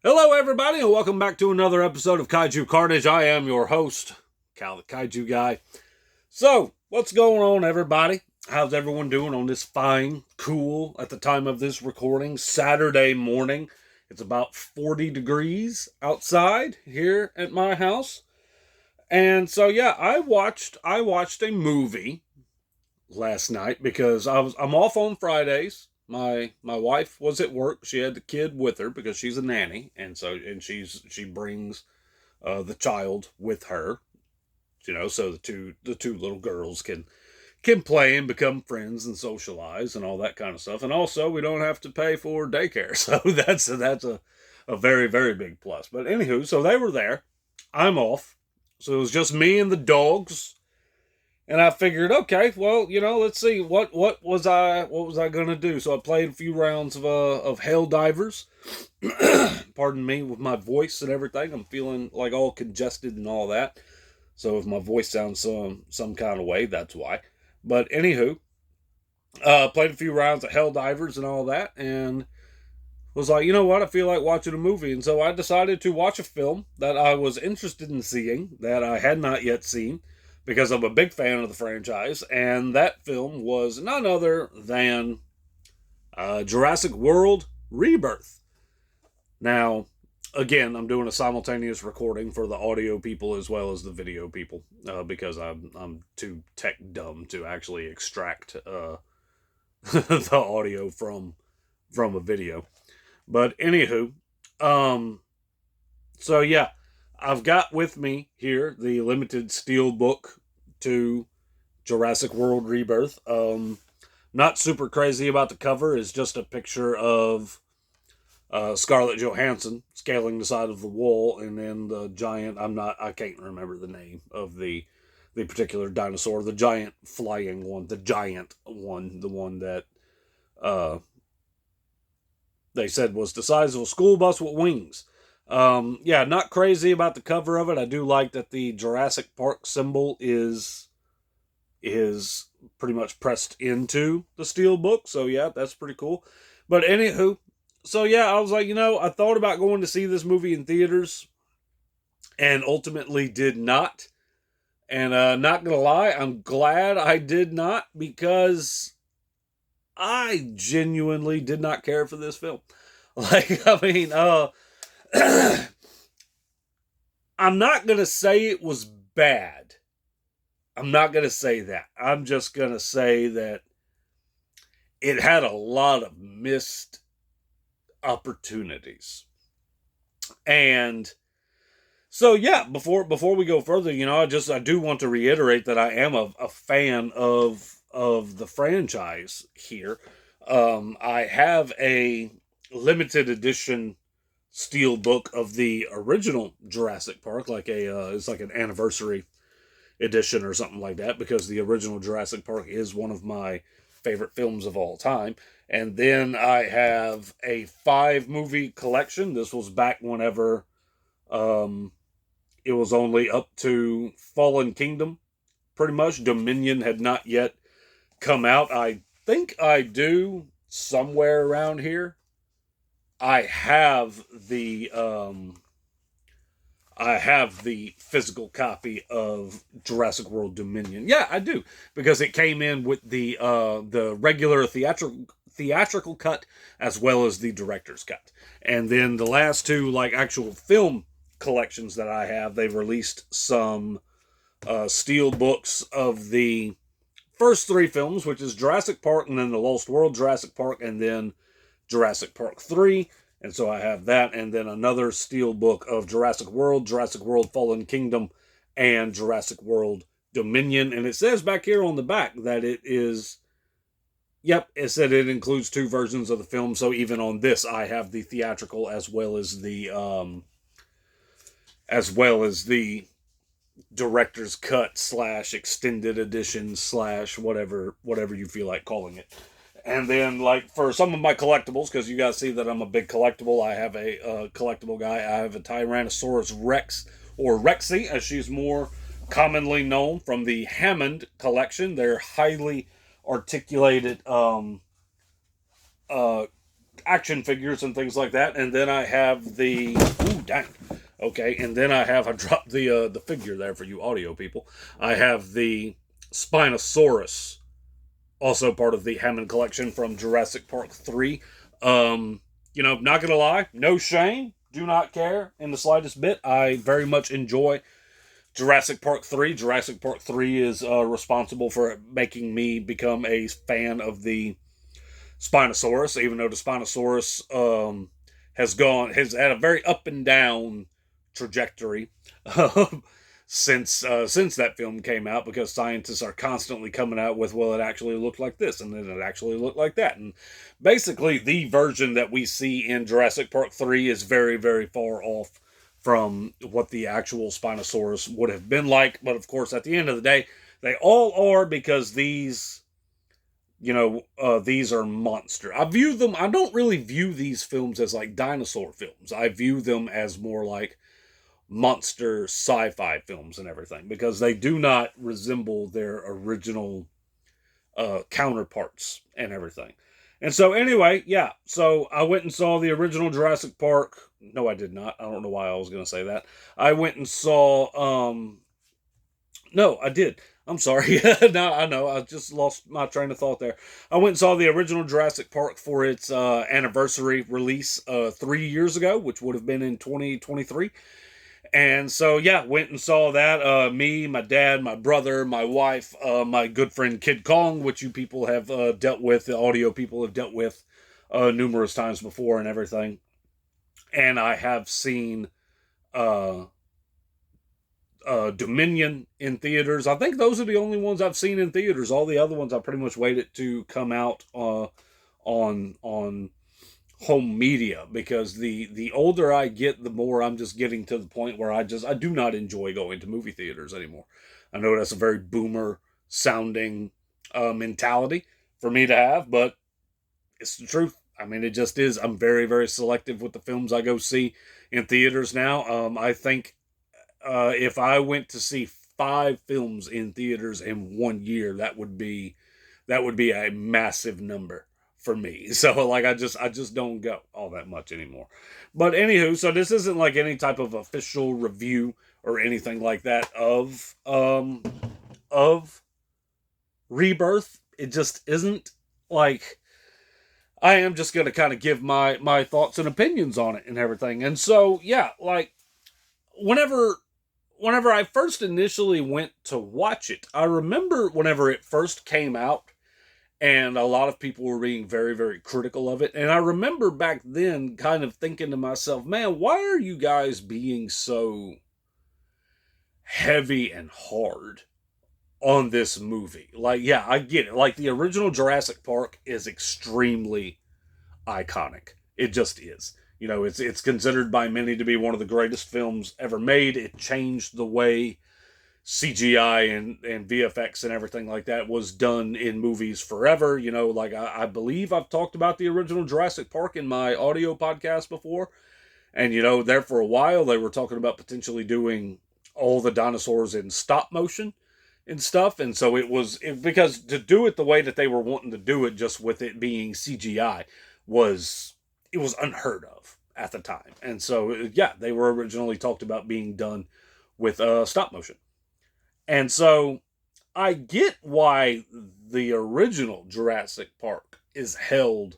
Hello, everybody, and welcome back to another episode of Kaiju Carnage. I am your host, Cal the Kaiju Guy. So, what's going on, everybody? How's everyone doing on this fine, cool, at the time of this recording, Saturday morning? It's about 40 degrees outside here at my house. And so, yeah, I watched a movie last night because I'm off on Fridays. My wife was at work. She had the kid with her because she's a nanny, and she brings the child with her. So the two little girls can play and become friends and socialize and all that kind of stuff. And also, we don't have to pay for daycare, so that's a very, very big plus. But anywho, so they were there. I'm off, so it was just me and the dogs. And I figured, okay, well, let's see what was I gonna do. So I played a few rounds of Hell Divers. Pardon me with my voice and everything. I'm feeling like all congested and all that. So if my voice sounds some kind of way, that's why. But anywho, played a few rounds of Hell Divers and all that, and was like, you know what, I feel like watching a movie, and so I decided to watch a film that I was interested in seeing that I had not yet seen because I'm a big fan of the franchise, and that film was none other than Jurassic World Rebirth. Now, again, I'm doing a simultaneous recording for the audio people as well as the video people because I'm too tech dumb to actually extract the audio from a video. But anywho, so yeah, I've got with me here the limited steel book to Jurassic World Rebirth. Not super crazy about the cover. It's just a picture of Scarlett Johansson scaling the side of the wall, and then the giant. I can't remember the name of the particular dinosaur. The giant flying one. The giant one. The one that uh, they said was the size of a school bus with wings. Yeah, not crazy about the cover of it. I do like that the Jurassic Park symbol is pretty much pressed into the steel book. So yeah, that's pretty cool. But anywho, so yeah, I was like, I thought about going to see this movie in theaters, and ultimately did not. And not gonna lie, I'm glad I did not because I genuinely did not care for this film. Like, I mean, I'm not gonna say it was bad. I'm not gonna say that. I'm just gonna say that it had a lot of missed opportunities. And so yeah, before we go further, I do want to reiterate that I am a fan of the franchise here. I have a limited edition steel book of the original Jurassic Park, like it's like an anniversary edition or something like that, because the original Jurassic Park is one of my favorite films of all time. And then I have a 5 movie collection. This was back whenever um, it was only up to Fallen Kingdom, pretty much. Dominion had not yet come out. I think I do somewhere around here. I have the physical copy of Jurassic World Dominion. Yeah, I do, because it came in with the regular theatrical cut as well as the director's cut. And then the last two, like, actual film collections that I have, they've released some steel books of the first 3 films, which is Jurassic Park, and then The Lost World, Jurassic Park, and then Jurassic Park 3. And so I have that, and then another steel book of Jurassic World Fallen Kingdom, and Jurassic World Dominion. And it says back here on the back that it is, yep, it said it includes 2 versions of the film. So even on this, I have the theatrical as well as the director's cut slash extended edition slash whatever you feel like calling it. And then, like, for some of my collectibles, because you guys see that I'm a big collectible, I have a collectible guy. I have a Tyrannosaurus Rex, or Rexy, as she's more commonly known, from the Hammond collection. They're highly articulated action figures and things like that, and then I have the ooh dang, okay, and then I dropped the figure there for you audio people. I have the Spinosaurus, also part of the Hammond collection from Jurassic Park 3. Not gonna lie, no shame, do not care in the slightest bit. I very much enjoy Jurassic Park 3. Jurassic Park 3 is responsible for making me become a fan of the Spinosaurus, even though the Spinosaurus has had a very up and down trajectory since that film came out, because scientists are constantly coming out with, well, it actually looked like this, and then it actually looked like that, and basically the version that we see in Jurassic Park 3 is very, very far off from what the actual Spinosaurus would have been like. But of course, at the end of the day, they all are, because these are monster. I don't really view these films as like dinosaur films. I view them as more like monster sci-fi films and everything, because they do not resemble their original counterparts and everything. And so anyway, yeah, so I went and saw the original Jurassic Park. No, I did not. I don't know why I was going to say that. I went and saw no, I did. I'm sorry. No, I know. I just lost my train of thought there. I went and saw the original Jurassic Park for its anniversary release 3 years ago, which would have been in 2023. And so, yeah, went and saw that. Me, my dad, my brother, my wife, my good friend Kid Kong, which you people have dealt with, the audio people have dealt with numerous times before and everything. And I have seen uh, Dominion in theaters. I think those are the only ones I've seen in theaters. All the other ones I pretty much waited to come out on home media, because the older I get, the more I'm just getting to the point where I do not enjoy going to movie theaters anymore. I know that's a very boomer sounding mentality for me to have, but it's the truth. I mean, it just is. I'm very, very selective with the films I go see in theaters now. I think if I went to see 5 films in theaters in 1 year, that would be a massive number for me. So like I just don't go all that much anymore. But anywho, so this isn't like any type of official review or anything like that of Rebirth. It just isn't. Like, I am just gonna kind of give my thoughts and opinions on it and everything. And so yeah, like whenever whenever I first initially went to watch it, I remember whenever it first came out, and a lot of people were being very, very critical of it. And I remember back then kind of thinking to myself, man, why are you guys being so heavy and hard on this movie? Like, yeah, I get it. Like, the original Jurassic Park is extremely iconic. It just is. You know, it's considered by many to be one of the greatest films ever made. It changed the way CGI and VFX and everything like that was done in movies forever. You know, like I believe I've talked about the original Jurassic Park in my audio podcast before. And, you know, there for a while they were talking about potentially doing all the dinosaurs in stop motion and stuff. And so because to do it the way that they were wanting to do it, just with it being CGI, it was unheard of at the time. And so, yeah, they were originally talked about being done with stop motion. And so I get why the original Jurassic Park is held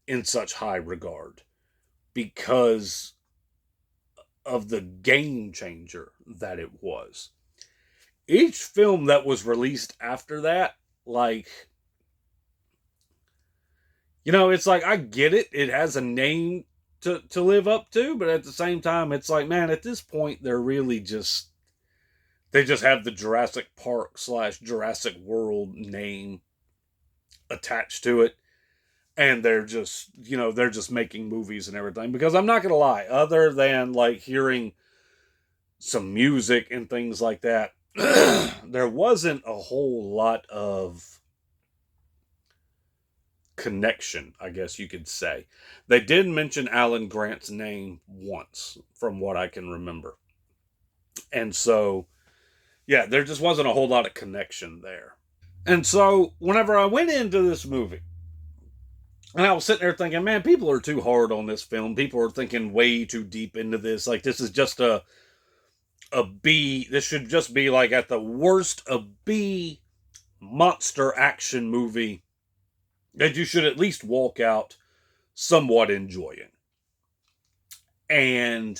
in such high regard, because of the game changer that it was. Each film that was released after that, like, you know, it's like, I get it. It has a name to live up to, but at the same time, it's like, man, at this point, they just have the Jurassic Park / Jurassic World name attached to it. And they're just making movies and everything. Because I'm not going to lie, other than like hearing some music and things like that, there wasn't a whole lot of connection, I guess you could say. They did mention Alan Grant's name once, from what I can remember. And so, yeah, there just wasn't a whole lot of connection there. And so, whenever I went into this movie, And I was sitting there thinking, man, people are too hard on this film. People are thinking way too deep into this. Like, this is just a B. This should just be, like, at the worst, a B monster action movie that you should at least walk out somewhat enjoying. And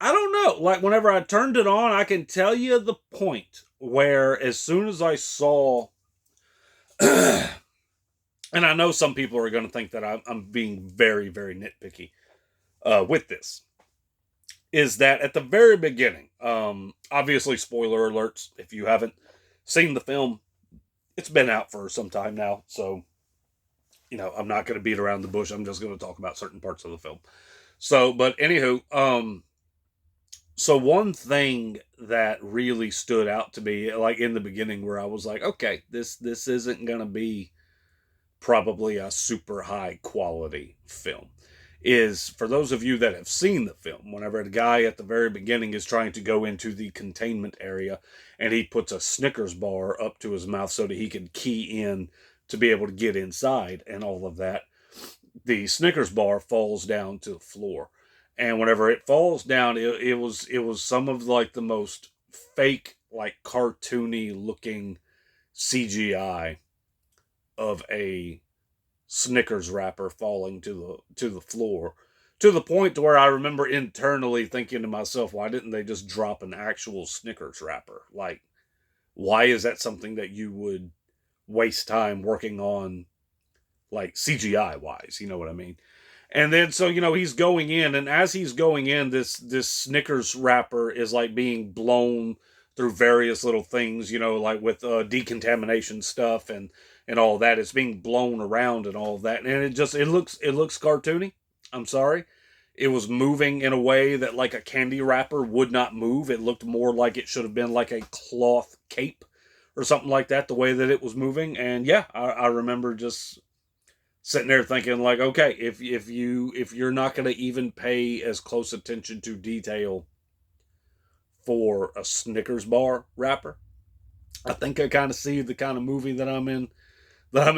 I don't know, like, whenever I turned it on, I can tell you the point where as soon as I saw, and I know some people are going to think that I'm being very, very nitpicky with this, is that at the very beginning, obviously spoiler alerts, if you haven't seen the film, it's been out for some time now, so, I'm not going to beat around the bush. I'm just going to talk about certain parts of the film. So, but anywho, so one thing that really stood out to me, like in the beginning, where I was like, okay, this isn't going to be probably a super high quality film, is for those of you that have seen the film, whenever the guy at the very beginning is trying to go into the containment area and he puts a Snickers bar up to his mouth so that he can key in to be able to get inside and all of that, the Snickers bar falls down to the floor. And whenever it falls down, it was some of like the most fake, like cartoony looking CGI of a Snickers wrapper falling to the floor, to the point to where I remember internally thinking to myself, why didn't they just drop an actual Snickers wrapper? Like, why is that something that you would waste time working on, like CGI wise? You know what I mean? And then, so, he's going in, and as he's going in, this Snickers wrapper is like being blown through various little things, like with decontamination stuff and all that. It's being blown around and all that, and it looks cartoony. I'm sorry. It was moving in a way that like a candy wrapper would not move. It looked more like it should have been like a cloth cape or something like that, the way that it was moving. And yeah, I remember just sitting there thinking like, okay, if you're not going to even pay as close attention to detail for a Snickers bar wrapper, I think I kind of see the kind of movie that I'm in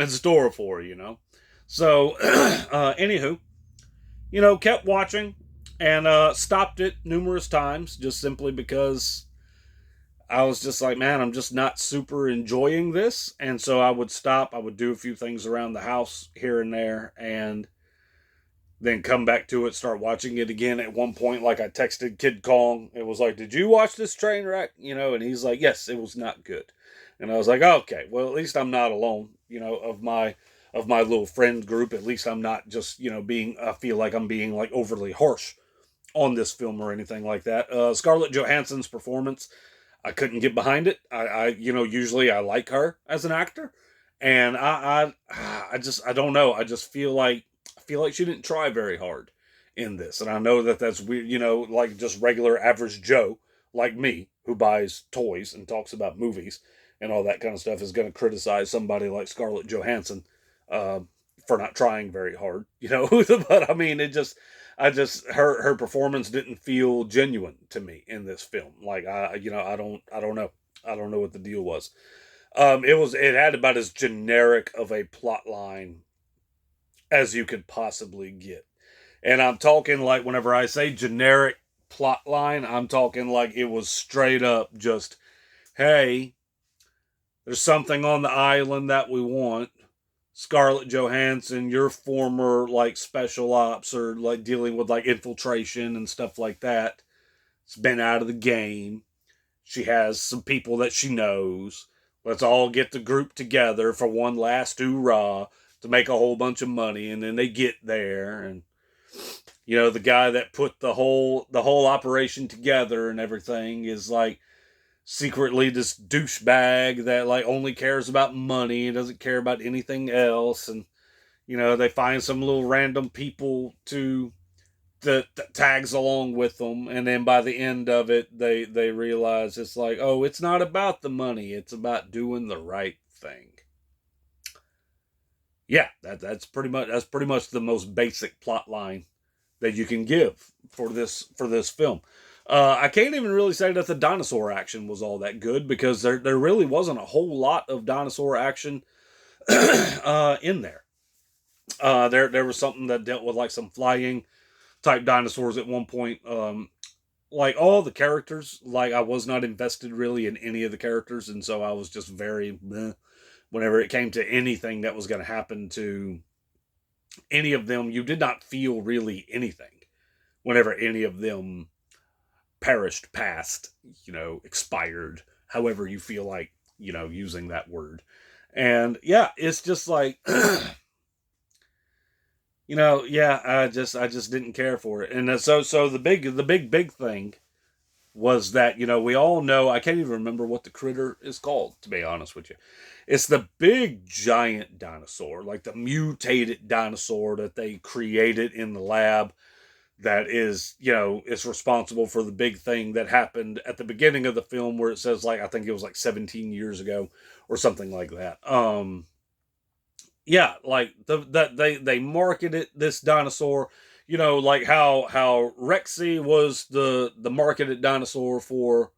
store for. So anywho, kept watching and stopped it numerous times just simply because I was just like, man, I'm just not super enjoying this. And so I would stop. I would do a few things around the house here and there and then come back to it, start watching it again. At one point, like, I texted Kid Kong. It was like, did you watch this train wreck? And he's like, yes, it was not good. And I was like, okay, well, at least I'm not alone, of my little friend group. At least I'm not just, I feel like I'm being like overly harsh on this film or anything like that. Scarlett Johansson's performance, I couldn't get behind it. I usually I like her as an actor, and I don't know. I just feel like she didn't try very hard in this, and I know that that's weird. Like just regular average Joe like me who buys toys and talks about movies and all that kind of stuff is going to criticize somebody like Scarlett Johansson for not trying very hard. But I mean, her performance didn't feel genuine to me in this film. Like I don't know what the deal was. It had about as generic of a plot line as you could possibly get. And I'm talking like, whenever I say generic plot line, I'm talking like it was straight up just, hey, there's something on the island that we want. Scarlett Johansson, your former like special ops or like dealing with like infiltration and stuff like that, it's been out of the game. She has some people that she knows. Let's all get the group together for one last hoorah to make a whole bunch of money. And then they get there, and the guy that put the whole operation together and everything is like secretly this douchebag that like only cares about money and doesn't care about anything else. And they find some little random people to that tags along with them, and then by the end of it they realize it's like, oh, it's not about the money, it's about doing the right thing. Yeah, that's pretty much the most basic plot line that you can give for this film. I can't even really say that the dinosaur action was all that good, because there really wasn't a whole lot of dinosaur action in there. There was something that dealt with like some flying type dinosaurs at one point. Like all the characters, like I was not invested really in any of the characters, and so I was just very meh whenever it came to anything that was going to happen to any of them. You did not feel really anything whenever any of them perished, passed, expired, however you feel like, using that word. And yeah, it's just like, yeah, I just didn't care for it. And so the big thing was that, we all know, I can't even remember what the critter is called, to be honest with you. It's the big giant dinosaur, like the mutated dinosaur that they created in the lab, that is responsible for the big thing that happened at the beginning of the film, where it says, like, I think it was like 17 years ago or something like that. Yeah, like that they marketed this dinosaur, like how Rexy was the marketed dinosaur for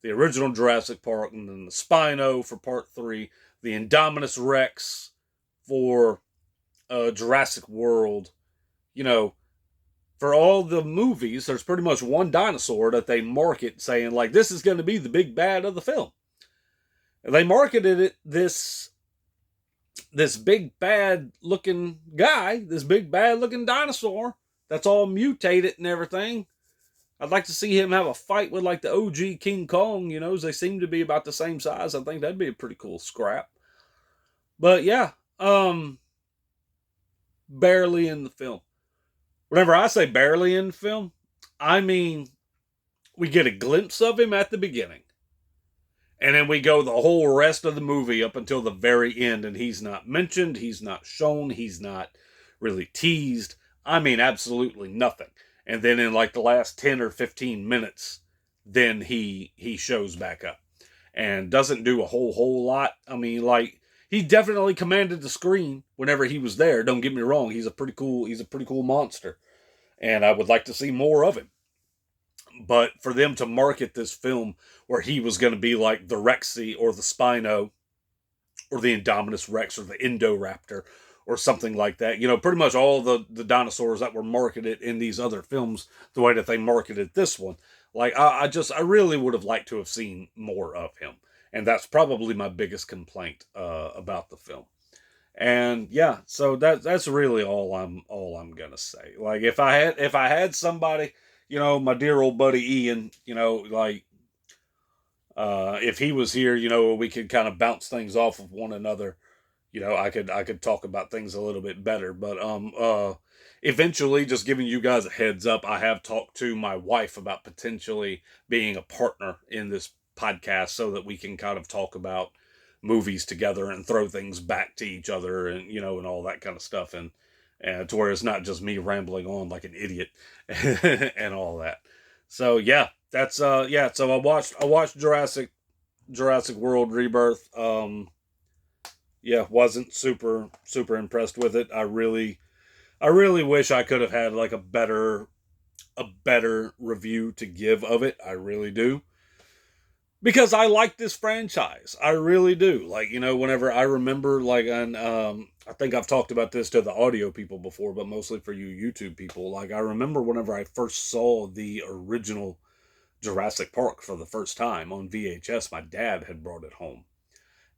the original Jurassic Park, and then the Spino for Part 3, the Indominus Rex for Jurassic World. You know, for all the movies, there's pretty much one dinosaur that they market saying, like, this is going to be the big bad of the film. And they marketed it this big bad looking guy, this big bad looking dinosaur that's all mutated and everything. I'd like to see him have a fight with like the OG King Kong, as they seem to be about the same size. I think that'd be a pretty cool scrap. But yeah, barely in the film. Whenever I say barely in the film, I mean we get a glimpse of him at the beginning. And then we go the whole rest of the movie up until the very end, and he's not mentioned, he's not shown, he's not really teased. I mean, absolutely nothing. And then in like the last 10 or 15 minutes, then he shows back up and doesn't do a whole lot. I mean, like, he definitely commanded the screen whenever he was there. Don't get me wrong, he's a pretty cool monster, and I would like to see more of him. But for them to market this film where he was going to be like the Rexy or the Spino or the Indominus Rex or the Indoraptor or something like that, pretty much all the dinosaurs that were marketed in these other films, the way that they marketed this one, like, I really would have liked to have seen more of him. And that's probably my biggest complaint about the film. And yeah, so that's really all I'm gonna say. Like, if I had somebody, my dear old buddy Ian, like, if he was here, we could kind of bounce things off of one another. I could talk about things a little bit better. But eventually, just giving you guys a heads up, I have talked to my wife about potentially being a partner in this podcast, so that we can kind of talk about movies together and throw things back to each other, and and all that kind of stuff, and to where it's not just me rambling on like an idiot and all that. So yeah, that's yeah. So I watched Jurassic World Rebirth. Yeah, wasn't super impressed with it. I really wish I could have had like a better review to give of it. I really do. Because I like this franchise. I really do. Like, whenever I remember, like, and I think I've talked about this to the audio people before, but mostly for you YouTube people. Like, I remember whenever I first saw the original Jurassic Park for the first time on VHS, my dad had brought it home.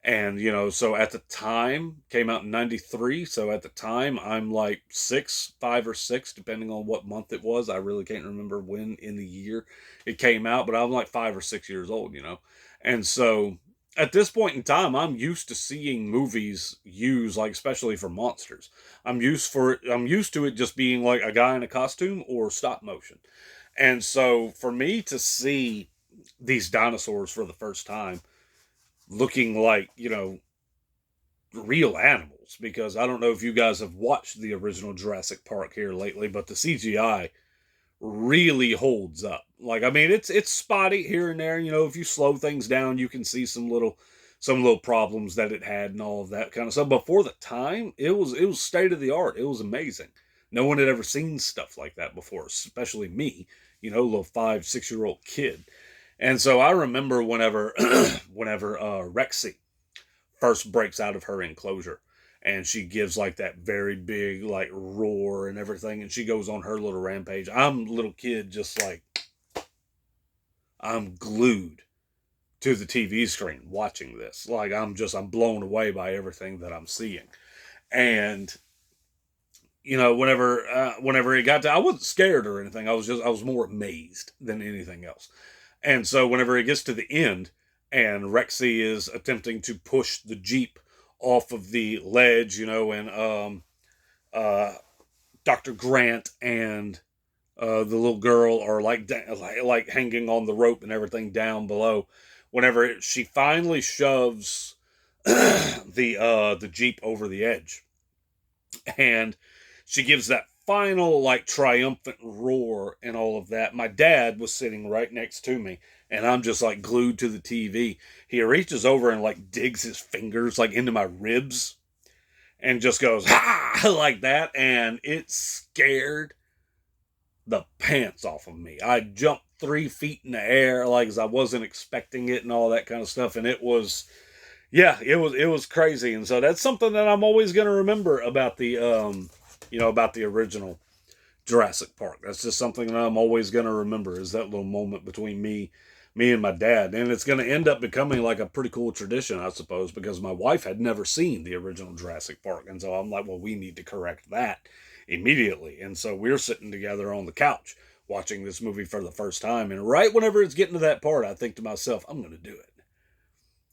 And, so at the time, came out in 93. So at the time, I'm like 5 or 6, depending on what month it was. I really can't remember when in the year it came out, but I'm like 5 or 6 years old, And so at this point in time, I'm used to seeing movies used, like, especially for monsters. I'm used to it just being like a guy in a costume or stop motion. And so for me to see these dinosaurs for the first time, looking like, real animals, because I don't know if you guys have watched the original Jurassic Park here lately, but the CGI really holds up. Like, I mean, it's spotty here and there. If you slow things down, you can see some little problems that it had and all of that kind of stuff. But for the time, it was state of the art. It was amazing. No one had ever seen stuff like that before, especially me, little 5, 6 year old kid. And so I remember whenever Rexy first breaks out of her enclosure, and she gives like that very big like roar and everything, and she goes on her little rampage. I'm a little kid, just like, I'm glued to the TV screen watching this. Like, I'm blown away by everything that I'm seeing. And whenever it got to, I wasn't scared or anything. I was more amazed than anything else. And so whenever it gets to the end and Rexy is attempting to push the Jeep off of the ledge, and uh, Dr. Grant and the little girl are like hanging on the rope and everything down below. Whenever she finally shoves the Jeep over the edge, and she gives that final like triumphant roar and all of that. My dad was sitting right next to me, and I'm just like glued to the TV. He reaches over and like digs his fingers like into my ribs and just goes ha like that, and it scared the pants off of me. I jumped 3 feet in the air like as I wasn't expecting it and all that kind of stuff, and it was, yeah, it was crazy. And so that's something that I'm always going to remember about the about the original Jurassic Park. That's just something that I'm always going to remember, is that little moment between me and my dad. And it's going to end up becoming like a pretty cool tradition, I suppose, because my wife had never seen the original Jurassic Park. And so I'm like, well, we need to correct that immediately. And so we're sitting together on the couch watching this movie for the first time. And right whenever it's getting to that part, I think to myself, I'm going to do it.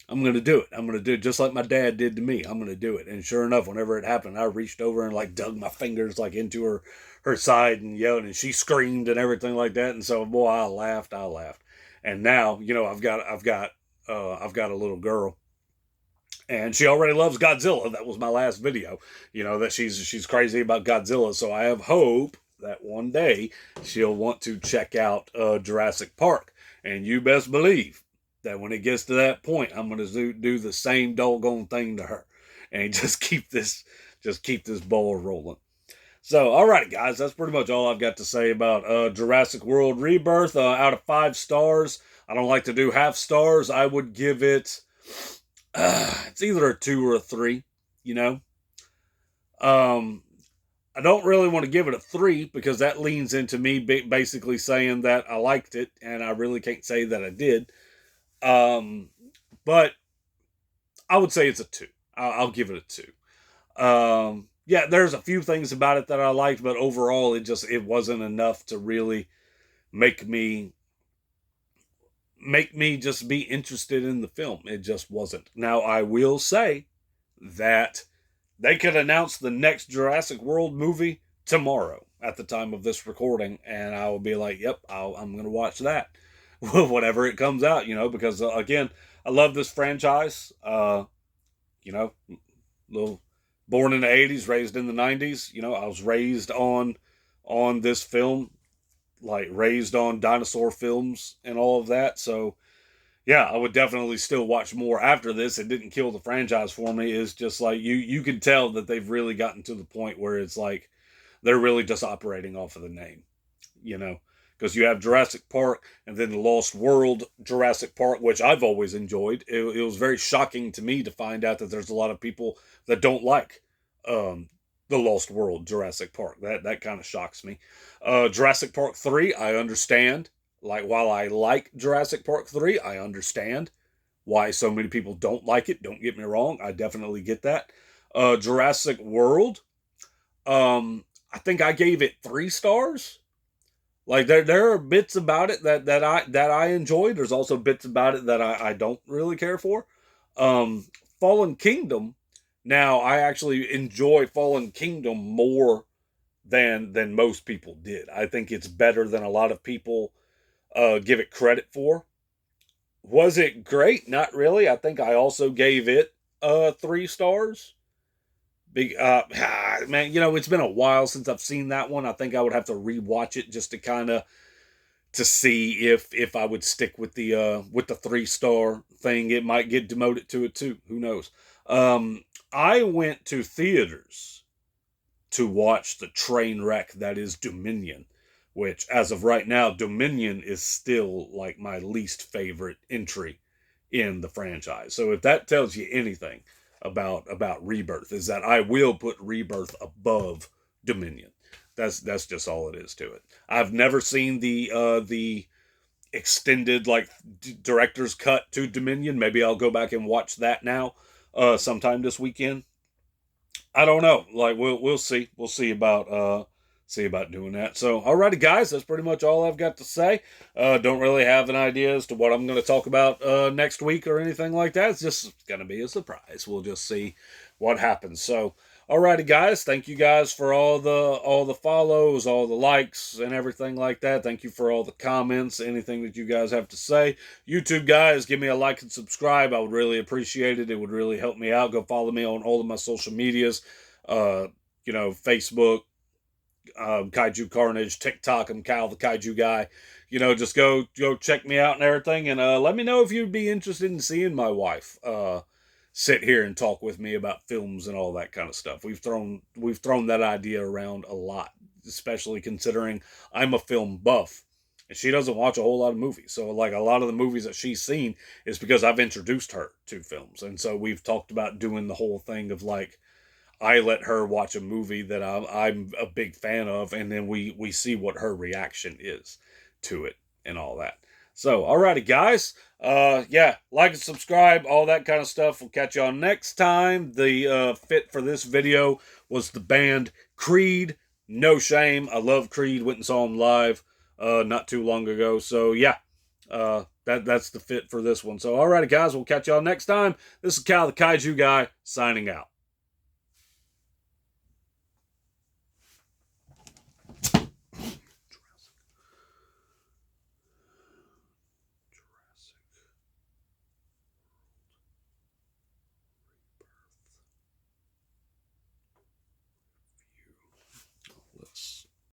I'm going to do it. I'm going to do it just like my dad did to me. I'm going to do it. And sure enough, whenever it happened, I reached over and like dug my fingers like into her side and yelled, and she screamed and everything like that. And so, boy, I laughed. And now, I've got a little girl, and she already loves Godzilla. That was my last video, that she's crazy about Godzilla. So I have hope that one day she'll want to check out Jurassic Park. And you best believe that when it gets to that point, I'm going to do the same doggone thing to her, and just keep this ball rolling. So, alrighty, guys, that's pretty much all I've got to say about Jurassic World Rebirth. Out of 5 stars, I don't like to do half stars. I would give it, it's either a 2 or a 3, I don't really want to give it a 3 because that leans into me basically saying that I liked it, and I really can't say that I did. But I would say it's a 2. I'll give it a 2. Yeah, there's a few things about it that I liked, but overall it wasn't enough to really make me just be interested in the film. It just wasn't. Now, I will say that they could announce the next Jurassic World movie tomorrow at the time of this recording, and I will be like, yep, I'm going to watch that whenever it comes out, because again, I love this franchise. Little born in the 80s, raised in the 90s. I was raised on this film, like raised on dinosaur films and all of that. So yeah, I would definitely still watch more after this. It didn't kill the franchise for me. It's just like you can tell that they've really gotten to the point where it's like they're really just operating off of the name, because you have Jurassic Park and then the Lost World Jurassic Park, which I've always enjoyed. It was very shocking to me to find out that there's a lot of people that don't like the Lost World Jurassic Park. That kind of shocks me. Jurassic Park 3, I understand. Like, while I like Jurassic Park 3, I understand why so many people don't like it. Don't get me wrong. I definitely get that. Jurassic World, I think I gave it 3 stars. Like, there are bits about it that I enjoyed. There's also bits about it that I don't really care for. Fallen Kingdom. Now, I actually enjoy Fallen Kingdom more than most people did. I think it's better than a lot of people give it credit for. Was it great? Not really. I think I also gave it 3 stars. Man, it's been a while since I've seen that one. I think I would have to rewatch it just to kind of to see if I would stick with the 3-star thing. It might get demoted to a 2. Who knows? I went to theaters to watch the train wreck that is Dominion, which, as of right now, Dominion is still like my least favorite entry in the franchise. So if that tells you anything about Rebirth, is that I will put Rebirth above Dominion. That's just all it is to it. I've never seen the extended like director's cut to Dominion. Maybe I'll go back and watch that now sometime this weekend. I don't know. Like we'll see. We'll see about doing that. So, alrighty, guys, that's pretty much all I've got to say. Don't really have an idea as to what I'm going to talk about next week or anything like that. It's just going to be a surprise. We'll just see what happens. So, alrighty, guys, thank you guys for all the follows, all the likes, and everything like that. Thank you for all the comments, anything that you guys have to say. YouTube guys, give me a like and subscribe. I would really appreciate it. It would really help me out. Go follow me on all of my social medias. Facebook, Kaiju Carnage, TikTok, I'm Cal the Kaiju Guy. Just go check me out and everything, and let me know if you'd be interested in seeing my wife sit here and talk with me about films and all that kind of stuff. We've thrown that idea around a lot, especially considering I'm a film buff. And she doesn't watch a whole lot of movies. So like a lot of the movies that she's seen is because I've introduced her to films. And so we've talked about doing the whole thing of like, I let her watch a movie that I'm a big fan of, and then we see what her reaction is to it and all that. So, alrighty, guys. Like and subscribe, all that kind of stuff. We'll catch y'all next time. The fit for this video was the band Creed. No shame. I love Creed. Went and saw them live not too long ago. So, yeah. That's the fit for this one. So, alrighty, guys. We'll catch y'all next time. This is Cal the Kaiju Guy, signing out.